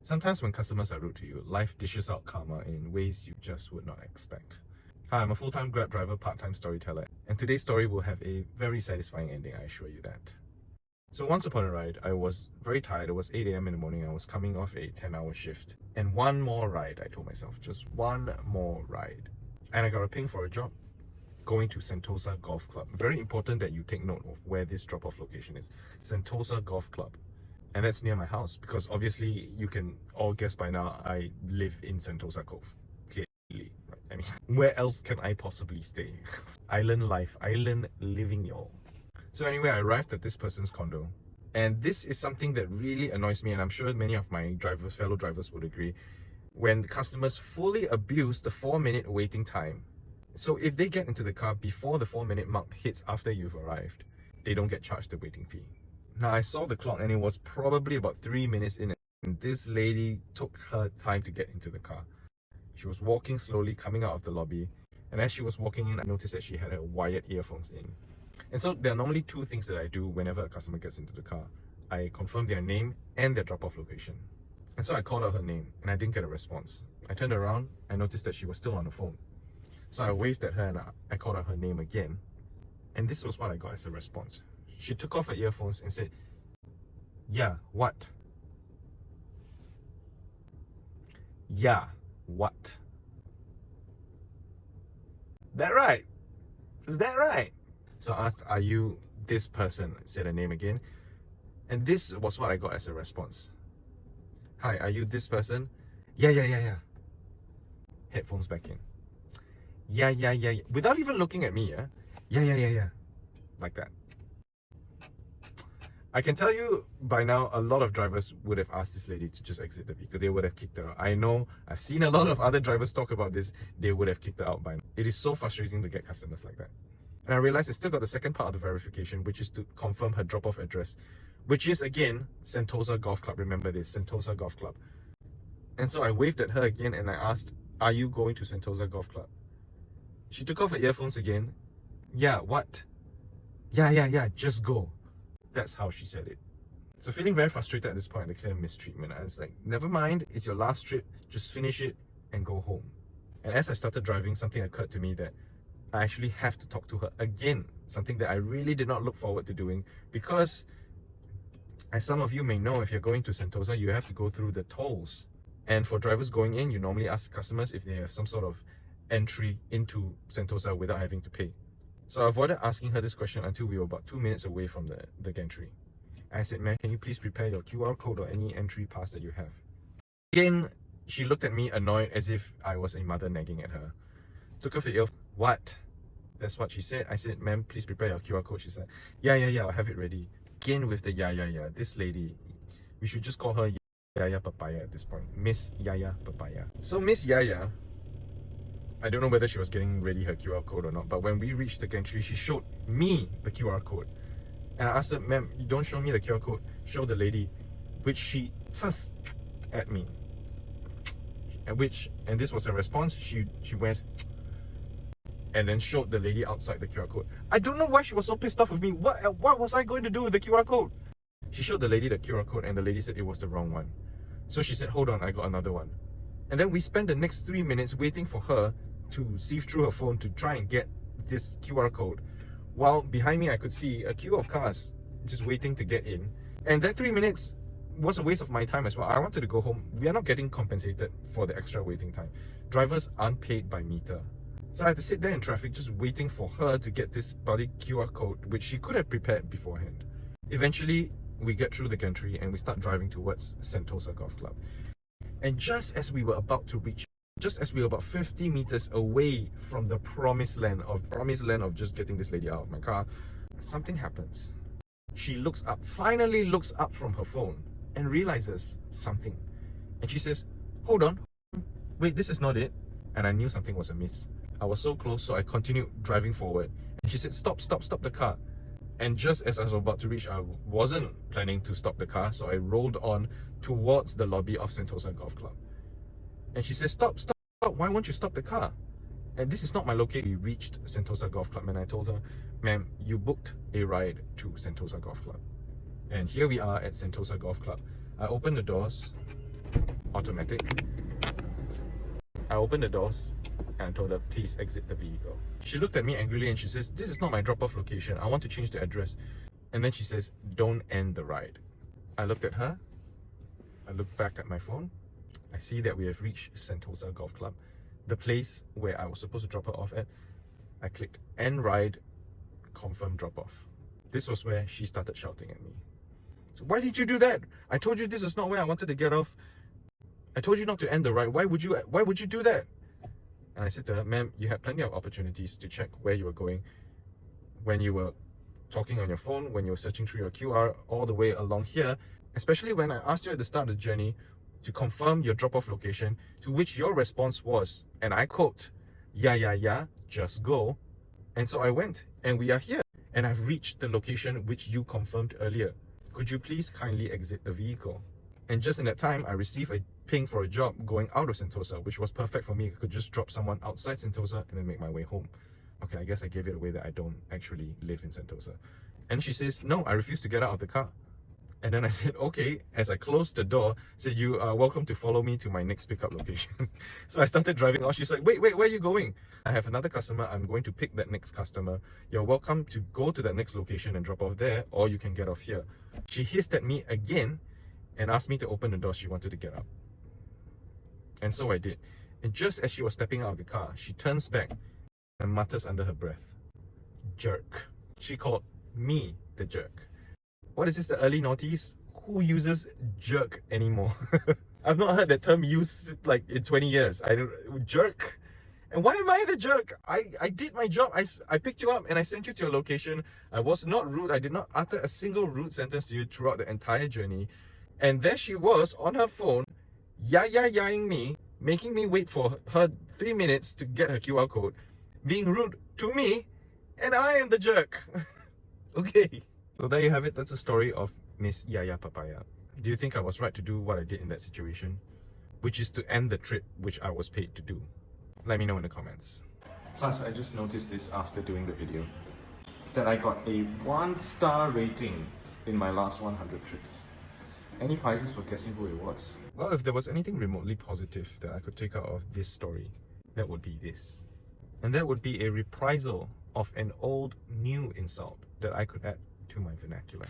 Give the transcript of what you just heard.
Sometimes when customers are rude to you, life dishes out karma in ways you just would not expect. Hi, I'm a full-time Grab driver, part-time storyteller, and today's story will have a very satisfying ending, I assure you that. So once upon a ride, I was very tired. It was 8 a.m. in the morning. I was coming off a 10-hour shift. And one more ride, I told myself, just one more ride. And I got a ping for a job, going to Sentosa Golf Club. Very important that you take note of where this drop-off location is. Sentosa Golf Club. And that's near my house, because obviously you can all guess by now I live in Sentosa Cove. Clearly, right? I mean, where else can I possibly stay? Island life, island living, y'all. So anyway, I arrived at this person's condo, and this is something that really annoys me, and I'm sure many of my fellow drivers would agree, when customers fully abuse the 4-minute waiting time. So if they get into the car before the 4-minute mark hits after you've arrived, they don't get charged the waiting fee. Now, I saw the clock and it was probably about 3 minutes in, and this lady took her time to get into the car. She was walking slowly, coming out of the lobby, and as she was walking in, I noticed that she had her wired earphones in. And so there are normally two things that I do whenever a customer gets into the car. I confirm their name and their drop-off location. And so I called out her name and I didn't get a response. I turned around, I noticed that she was still on the phone. So I waved at her and I called out her name again. And this was what I got as a response. She took off her earphones and said, "Yeah, what? Yeah, what? That right? Is that right?" So I asked, "Are you this person?" Said her name again. And this was what I got as a response. "Hi, are you this person?" Yeah. Headphones back in. Yeah. Without even looking at me, yeah. Like that. I can tell you by now, a lot of drivers would have asked this lady to just exit the vehicle. They would have kicked her out. I know, I've seen a lot of other drivers talk about this. They would have kicked her out by now. It is so frustrating to get customers like that. And I realized I still got the second part of the verification, which is to confirm her drop-off address, which is again Sentosa Golf Club. Remember this, Sentosa Golf Club. And so I waved at her again and I asked, "Are you going to Sentosa Golf Club?" She took off her earphones again. "Yeah, what? Yeah, just go." That's how she said it. So feeling very frustrated at this point, I declared mistreatment. I was like, never mind, it's your last trip, just finish it and go home. And as I started driving, something occurred to me that I actually have to talk to her again, something that I really did not look forward to doing, because as some of you may know, if you're going to Sentosa, you have to go through the tolls. And for drivers going in, you normally ask customers if they have some sort of entry into Sentosa without having to pay. So I avoided asking her this question until we were about 2 minutes away from the gantry. I said, "Ma'am, can you please prepare your QR code or any entry pass that you have?" Again, she looked at me annoyed as if I was a mother nagging at her. Took off the ear. "What?" That's what she said. I said, "Ma'am, please prepare your QR code." She said, Yeah, I'll have it ready. Again with the yeah. This lady, we should just call her Yaya Papaya at this point. Miss Yaya Papaya. So Miss Yaya, I don't know whether she was getting ready her QR code or not, but when we reached the gantry, she showed me the QR code. And I asked her, "Ma'am, you don't show me the QR code, show the lady," which she tussed at me. And this was her response. She went and then showed the lady outside the QR code. I don't know why she was so pissed off with me. What was I going to do with the QR code? She showed the lady the QR code and the lady said it was the wrong one. So she said, "Hold on, I got another one." And then we spent the next 3 minutes waiting for her to sift through her phone to try and get this QR code. While behind me I could see a queue of cars just waiting to get in. And that 3 minutes was a waste of my time as well. I wanted to go home. We are not getting compensated for the extra waiting time. Drivers aren't paid by meter. So I had to sit there in traffic just waiting for her to get this bloody QR code, which she could have prepared beforehand. Eventually, we get through the gantry and we start driving towards Sentosa Golf Club. And just as we were about 50 meters away from the promised land of just getting this lady out of my car, something happens. She finally looks up from her phone and realizes something. And she says, "Hold on, wait, this is not it." And I knew something was amiss. I was so close, so I continued driving forward. And she said, Stop the car." And just as I was about to reach, I wasn't planning to stop the car, so I rolled on towards the lobby of Sentosa Golf Club. And she says, Stop, why won't you stop the car?" And this is not my location. We reached Sentosa Golf Club and I told her, "Ma'am, you booked a ride to Sentosa Golf Club." And here we are at Sentosa Golf Club. I opened the doors automatic. I opened the doors and I told her, please exit the vehicle. She looked at me angrily and she says, this is not my drop-off location. I want to change the address. And then she says, don't end the ride. I looked at her. I looked back at my phone. I see that we have reached Sentosa Golf Club, the place where I was supposed to drop her off at. I clicked end ride, confirm drop off. This was where she started shouting at me. So why did you do that? I told you this is not where I wanted to get off. I told you not to end the ride. Why would you do that? And I said to her, ma'am, you had plenty of opportunities to check where you were going when you were talking on your phone, when you were searching through your QR all the way along here, especially when I asked you at the start of the journey to confirm your drop-off location, to which your response was, and I quote, yeah, just go. And so I went, and we are here, and I've reached the location which you confirmed earlier. Could you please kindly exit the vehicle? And just in that time, I received a ping for a job going out of Sentosa, which was perfect for me. I could just drop someone outside Sentosa and then make my way home. Okay, I guess I gave it away that I don't actually live in Sentosa. And she says, no, I refuse to get out of the car. And then I said, okay. As I closed the door, I said, you are welcome to follow me to my next pickup location. So I started driving off. She's like, wait, where are you going? I have another customer. I'm going to pick that next customer. You're welcome to go to that next location and drop off there, or you can get off here. She hissed at me again and asked me to open the door. She wanted to get up. And so I did. And just as she was stepping out of the car, she turns back and mutters under her breath, jerk. She called me the jerk. What is this, the early noughties? Who uses jerk anymore? I've not heard that term used like in 20 years. Jerk? And why am I the jerk? I did my job. I picked you up and I sent you to your location. I was not rude. I did not utter a single rude sentence to you throughout the entire journey. And there she was on her phone, yaing me, making me wait for her 3 minutes to get her QR code, being rude to me, and I am the jerk. Okay. So there you have it. That's the story of Miss Yaya Papaya. Do you think I was right to do what I did in that situation? Which is to end the trip which I was paid to do. Let me know in the comments. Plus, I just noticed this after doing the video, that I got a 1-star rating in my last 100 trips. Any prizes for guessing who it was? Well, if there was anything remotely positive that I could take out of this story, that would be this. And that would be a reprisal of an old new insult that I could add to my vernacular.